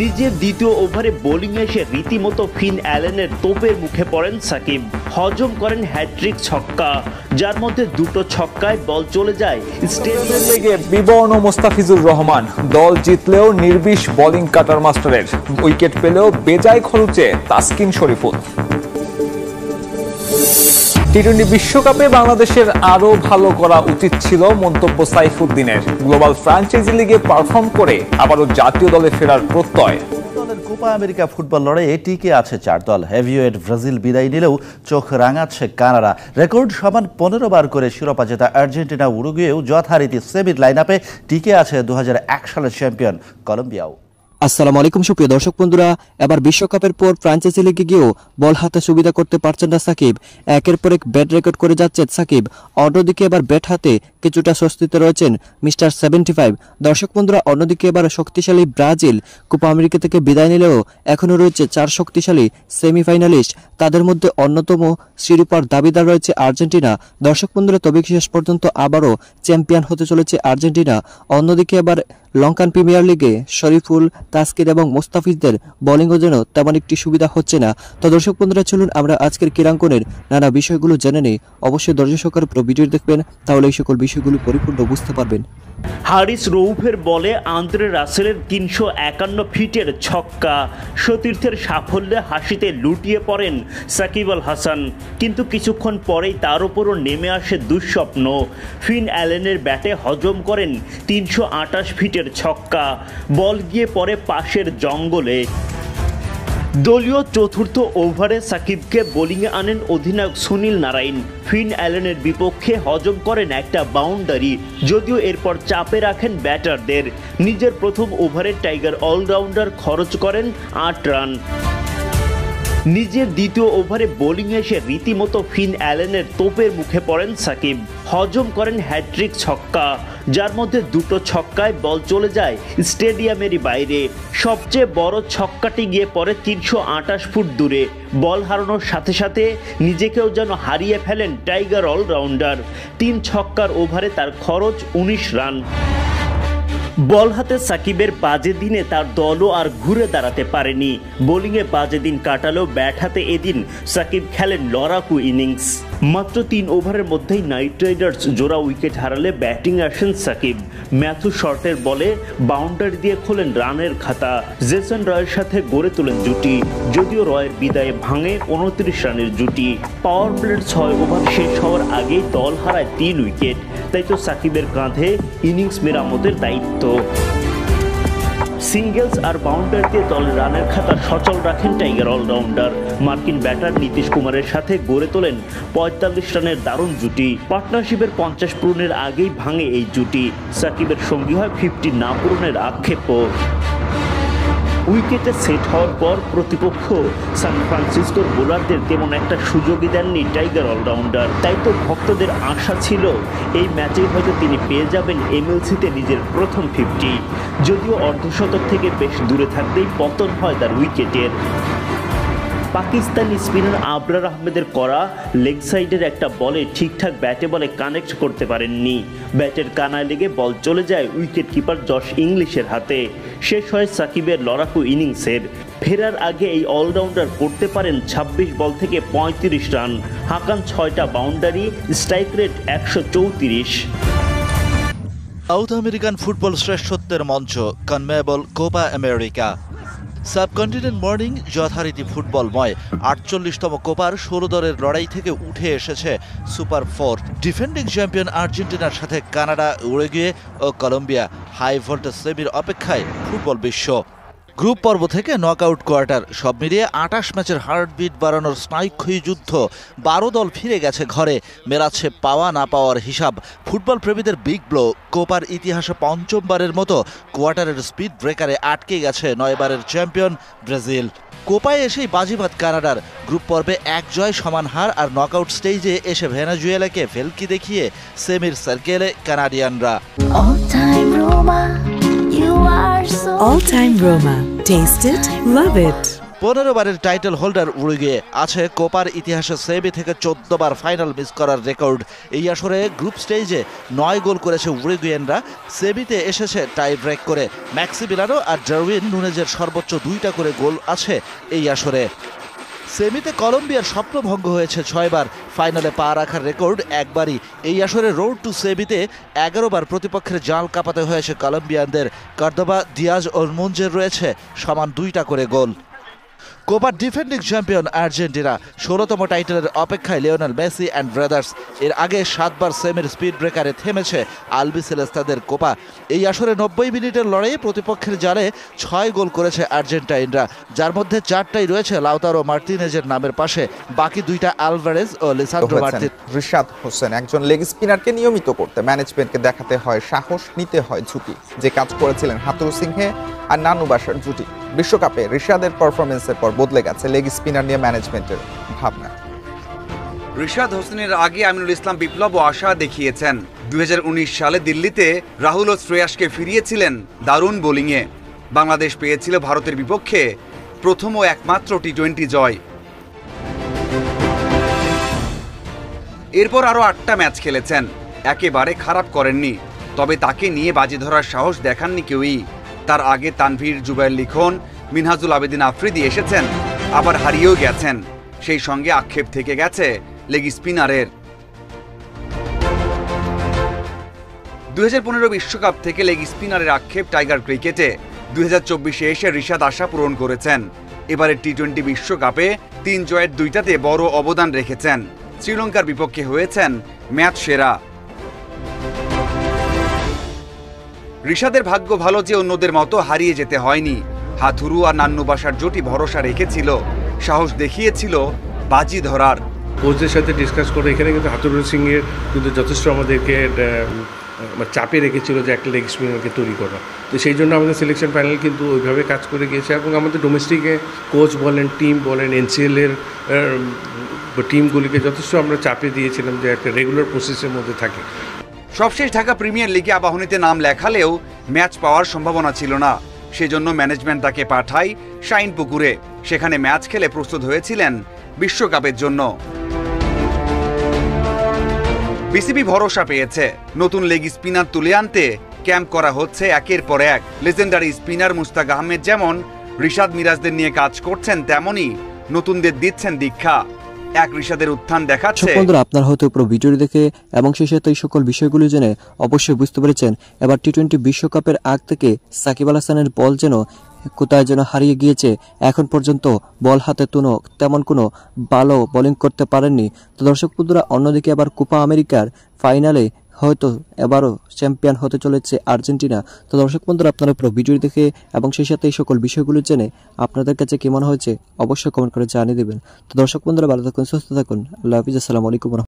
নিজের দ্বিতীয় ওভারে বোলিং এসে রীতিমতো ফিন অ্যালেনের তোপের মুখে পড়েন সাকিব। হজম করেন হ্যাট্রিক ছক্কা, যার মধ্যে দুটো ছক্কায় বল চলে যায় স্টেডিয়াম লেগে। বিবর্ণ মোস্তাফিজুর রহমান দল জিতলেও নির্বিষ বোলিং কাটার মাস্টারের, উইকেট পেলেও বেজায় খরচে তাসকিন শরীফুল। টি-20 বিশ্বকাপে বাংলাদেশের আরো ভালো করা উচিত ছিল মন্তব্য সাইফুদ্দিনের। গ্লোবাল ফ্র্যাঞ্চাইজি লিগে পারফর্ম করে আবারও জাতীয় দলে ফেরার প্রত্যয়। দলের কোপা আমেরিকা ফুটবল লড়াইয়ে টিকে আছে 4 দল। হেভিওয়েট ব্রাজিল বিদায় নিলেও চোখ রাঙাচ্ছে কানাডা। রেকর্ড সমান 15 বার করে শিরোপা জেতা আর্জেন্টিনা উরুগুয়েও যথারীতি সেমির লাইন আপে টিকে আছে 2001 সালের চ্যাম্পিয়ন কলম্বিয়াও। আসসালামু আলাইকুম সুপ্রিয় দর্শক বন্ধুরা, এবার বিশ্বকাপের পর ফ্রান্সাইজি লিগে গিয়েও বল হাতে সুবিধা করতে পারছেন না সাকিব। একের পর এক ব্যাট রেকর্ড করে যাচ্ছেন সাকিব। অন্যদিকে এবার ব্যাট হাতে কিছুটা স্বস্তিতে রয়েছেন মিস্টার 75। দর্শক বন্ধুরা, অন্যদিকে এবার শক্তিশালী ব্রাজিল কোপা আমেরিকা থেকে বিদায় নিলেও এখনও রয়েছে 4 শক্তিশালী সেমিফাইনালিস্ট। তাদের মধ্যে অন্যতম শিরোপার দাবিদার রয়েছে আর্জেন্টিনা। দর্শক বন্ধুরা, তবে শেষ পর্যন্ত আবারও চ্যাম্পিয়ন হতে চলেছে আর্জেন্টিনা। অন্যদিকে এবার লঙ্কান প্রিমিয়ার লিগে শরীফুল, তাসকিন এবং মোস্তাফিজদের বোলিংও যেন তেমন একটি সুবিধা হচ্ছে না। তো দর্শক বন্ধুরা, চলুন আমরা আজকের ক্রীড়াঙ্গনের নানা বিষয়গুলো জেনে নেই। অবশ্যই ধৈর্য সহকারে পুরো ভিডিও দেখবেন, তাহলে এই সকল বিষয়গুলো পরিপূর্ণ বুঝতে পারবেন। হারিস রৌফের বলে আন্দ্রে রাসেলের 351 ফিটের ছক্কা। সতীর্থের সাফল্যে হাসিতে লুটিয়ে পড়েন সাকিব আল হাসান, কিন্তু কিছুক্ষণ পরেই তার উপরও নেমে আসে দুঃস্বপ্ন। ফিন অ্যালেনের ব্যাটে হজম করেন 328 ফিটের ছক্কা। বল গিয়ে পড়ে পাশের জঙ্গলে। দলীয় চতুর্থ ওভারে সাকিবকে বোলিংয়ে আনেন অধিনায়ক সুনীল নারাইন। ফিন অ্যালেনের বিপক্ষে হজম করেন একটা বাউন্ডারি, যদিও এরপর চাপে রাখেন ব্যাটারদের। নিজের প্রথম ওভারে টাইগার অলরাউন্ডার খরচ করেন 8 রান। নিজের দ্বিতীয় ওভারে বোলিং এসে রীতিমতো ফিন অ্যালেনের তোপের মুখে পড়েন সাকিব। হজম করেন হ্যাট্রিক ছক্কা, যার মধ্যে দুটো ছক্কায় বল চলে যায় স্টেডিয়ামেরই বাইরে। সবচেয়ে বড় ছক্কাটি গিয়ে পড়ে 328 ফুট দূরে। বল হারানোর সাথে সাথে নিজেকেও যেন হারিয়ে ফেলেন টাইগার অলরাউন্ডার। 3 ছক্কার ওভারে তার খরচ 19 রান। বল হাতে সাকিবের বাজে দিনে তার দলও আর ঘুরে দাঁড়াতে পারেনি। বোলিংয়ে বাজে দিন কাটালেও ব্যাট হাতে এদিন সাকিব খেলেন লড়াকু ইনিংস। মাত্র 3 ওভারের মধ্যেই নাইট রাইডার্স জোড়া উইকেট হারালে ব্যাটিং আসেন সাকিব। ম্যাথু শর্টের বলে বাউন্ডারি দিয়ে খোলেন রানের খাতা। জেসন রয়ের সাথে গড়ে তোলেন জুটি, যদিও রয়ের বিদায়ে ভাঙে 29 রানের জুটি। পাওয়ার প্লের 6 ওভার শেষ হওয়ার আগেই দল হারায় 3 উইকেট। তাই তো সাকিবের কাঁধে ইনিংস মেরামতের দায়িত্ব। সিঙ্গেলস আর বাউন্ডারি দিয়ে দলের রানের খাতা সচল রাখেন টাইগার অলরাউন্ডার। মার্কিন ব্যাটার নীতিশ কুমারের সাথে গড়ে তোলেন 45 রানের দারুণ জুটি। পার্টনারশিপের 50 পূরণের আগেই ভাঙে এই জুটি। সাকিবের সঙ্গী হয় 50 না পূরণের আক্ষেপও। উইকেটে সেট হওয়ার পর প্রতিপক্ষ সান ফ্রান্সিসকোর বোলারদের তেমন একটা সুযোগই দেননি টাইগার অলরাউন্ডার। তাই তো ভক্তদের আশা ছিল এই ম্যাচেই হয়তো তিনি পেয়ে যাবেন এমএলসিতে নিজের প্রথম 50। যদিও অর্ধশতক থেকে বেশ দূরে থাকতেই পতন হয় তার উইকেটের। পাকিস্তানি স্পিনার আবরার আহমেদের করা লেগ সাইডের একটা বলে ঠিকঠাক ব্যাটে বলে কানেক্ট করতে পারেননি। ব্যাটের কানায় লেগে বল চলে যায় উইকেট কিপার জশ ইংলিশের হাতে। শেষ হয় সাকিবের লড়াকু ইনিংসের। ফেরার আগে এই অলরাউন্ডার করতে পারেন 26 বল থেকে 35 রান, হাঁকান 6টা boundary, strike rate 134। South American football শ্রেষ্ঠত্বের মঞ্চ CONMEBOL Copa America. Subcontinent morning যথারীতি ফুটবলময়। 48তম কোপার 16 দলের লড়াই থেকে উঠে এসেছে সুপার 4। ডিফেন্ডিং চ্যাম্পিয়ন আর্জেন্টিনার সাথে কানাডা, উরুগুয়ে ও কলম্বিয়া। হাই ভোল্টেজ সেমির অপেক্ষায় ফুটবল বিশ্ব। গ্রুপ পর্ব থেকে নকআউট কোয়ার্টার, সব মিলিয়ে 28 ম্যাচের হার্টবিট বাড়ানোর স্নায়ুক্ষয়ী যুদ্ধ। 12 দল ফিরে গেছে ঘরে, মেলাচ্ছে পাওয়া না পাওয়ার হিসাব। ফুটবল প্রেমীদের বিগ ব্লো। কোপার ইতিহাসে 5মবারের মতো কোয়ার্টারের স্পিড ব্রেকারে আটকে গেছে 9 বারের চ্যাম্পিয়ন ব্রাজিল। কোপায় এসেই বাজিমাত কানাডার। গ্রুপ পর্বে 1 জয়, সমান হার, আর নকআউট স্টেজে এসে ভেনেজুয়েলাকে ভেলকি দেখিয়ে সেমির সার্কেলে কানাডিয়ানরা। All time Roma. Taste it, love it. 15 বারের টাইটেল হোল্ডার উরুগুয়ে, আছে কোপার ইতিহাসে সেমি থেকে 14 বার ফাইনাল মিস করার রেকর্ড। এই আসরে গ্রুপ স্টেজে 9 গোল করেছে উরুগুয়েনরা, সেমিতে এসেছে টাই ব্রেক করে। ম্যাক্সিমিলানো আর ডারউইন নুনেজের সর্বোচ্চ 2টা করে গোল আছে এই আসরে। সেমিতে কলম্বিয়ার স্বপ্নভঙ্গ হয়েছে 6 বার, ফাইনালে পা রাখার রেকর্ড একবারই। এই আসরে রোড টু সেমিতে 11 বার প্রতিপক্ষের জাল কাঁপাতে হয়েছে কলম্বিয়ানদের। কর্দোবা, দিয়াজ ও মুঞ্জের রয়েছে সমান 2টা করে গোল। কোপার ডিফেন্ডিং চ্যাম্পিয়ন আর্জেন্টিনা, 16তম টাইটেলের অপেক্ষায় লিওনেল মেসি অ্যান্ড ব্রাদার্স। এর আগে 7 বার সেমির স্পিড ব্রেকারে থেমেছে আলবিসেলেস্তাদের কোপা। এই আসরে 90 মিনিটের লড়াইয়ে প্রতিপক্ষের জালে 6 গোল করেছে আর্জেন্টাইনরা, যার মধ্যে 4টাই রয়েছে লাউতারো মার্টিনেজের নামের পাশে, বাকি 2টা আলভারেজ ও লিসান্ড্রো মার্টিন। রিশাদ হোসেন, একজন লেগ স্পিনারকে নিয়মিত করতে ম্যানেজমেন্টকে দেখাতে হয় সাহস, নিতে হয় ঝুঁকি, যে কাজ করেছিলেন হাতুরু সিংহে আর নানু বাসার জুটি। বিশ্বকাপে রিশাদের পারফরমেন্সের পর বদলে গেছে লেগ স্পিনার নিয়ে ম্যানেজমেন্টের ভাবনা। রিশাদ হোসেনের আগে আমিনুল ইসলাম বিপ্লব আশা দেখিয়েছেন। 2019 সালে দিল্লিতে রাহুল ও শ্রেয়াসকে ফিরিয়েছিলেন দারুণ বোলিংয়ে। বাংলাদেশ পেয়েছিল ভারতের বিপক্ষে প্রথম ও একমাত্র টি-20 জয়। এরপর আরও 8টা ম্যাচ খেলেছেন, একেবারে খারাপ করেননি। তবে তাকে নিয়ে বাজি ধরার সাহস দেখাননি কেউই। তার আগে তানভীর, জুবায়ের লিখন, মিনহাজুল আবেদিন আফ্রিদি এসেছেন, আবার হারিয়েও গেছেন। সেই সঙ্গে আক্ষেপ থেকে গেছে লেগ স্পিনারের। 2015 বিশ্বকাপ থেকে লেগ স্পিনারের আক্ষেপ টাইগার ক্রিকেটে। 2024-এ এসে রিশাদ আশা পূরণ করেছেন। এবারের টি-20 বিশ্বকাপে 3 জয়ের 2টাতে বড় অবদান রেখেছেন। শ্রীলঙ্কার বিপক্ষে হয়েছেন ম্যাচ সেরা। রিশাদের ভাগ্য ভালো যে অন্যদের মতো হারিয়ে যেতে হয়নি। হাথুরু আর নান্নু বাসার জুটি ভরসা রেখেছিল, সাহস দেখিয়েছিল বাজি ধরার। কোচদের সাথে ডিসকাস করে এখানে কিন্তু হাথুরু সিংয়ের কিন্তু যথেষ্ট আমাদেরকে চাপে রেখেছিল যে একটা লেগ স্পিনারকে তৈরি করা। তো সেই জন্য আমাদের সিলেকশন প্যানেল কিন্তু ওইভাবে কাজ করে গিয়েছে এবং আমাদের ডোমেস্টিকে কোচ বলেন, টিম বলেন, এনসিএলের টিমগুলিকে যথেষ্ট আমরা চাপে দিয়েছিলাম যে একটা রেগুলার প্রসেসের মধ্যে থাকে। সবশেষ ঢাকা প্রিমিয়ার লিগে আবাহনীতে নাম লেখালেও ম্যাচ পাওয়ার সম্ভাবনা ছিল না। সেজন্য ম্যানেজমেন্ট তাকে পাঠায় শাইনপুকুরে। সেখানে ম্যাচ খেলে প্রস্তুত হয়েছিলেন বিশ্বকাপের জন্য। বিসিবি ভরসা পেয়েছে, নতুন লেগ স্পিনার তুলে আনতে ক্যাম্প করা হচ্ছে একের পর এক। লেজেন্ডারি স্পিনার মুস্তাক আহমেদ যেমন রিশাদ মিরাজদের নিয়ে কাজ করছেন, তেমনই নতুনদের দিচ্ছেন দীক্ষা। এক রিশাদের উত্থান দেখাচ্ছে। বন্ধুরা, আপনারা হয়তো পুরো ভিডিওটি দেখে এবং সেই সাথে এই সকল বিষয়গুলো জেনে অবশ্যই বুঝতে পেরেছেন এবার টি-20 বিশ্বকাপের আগ থেকে সাকিব আল হাসানের বল যেন কোথায় যেন হারিয়ে গিয়েছে। এখন পর্যন্ত বল হাতে তেমন কোনো ভালো বোলিং করতে পারেননি। তো দর্শক বন্ধুরা, অন্যদিকে আবার কোপা আমেরিকার ফাইনালে হয়তো এবারও চ্যাম্পিয়ন হতে চলেছে আর্জেন্টিনা। তো দর্শক বন্ধুরা, আপনারা পুরো ভিডিও দেখে এবং সেই সাথে এই সকল বিষয়গুলো জেনে আপনাদের কাছে কি মনে হয়েছে অবশ্যই কমেন্ট করে জানিয়ে দেবেন। তো দর্শক বন্ধুরা, ভালো থাকুন, সুস্থ থাকুন। আল্লাহ হাফিজ, আসসালামু আলাইকুম।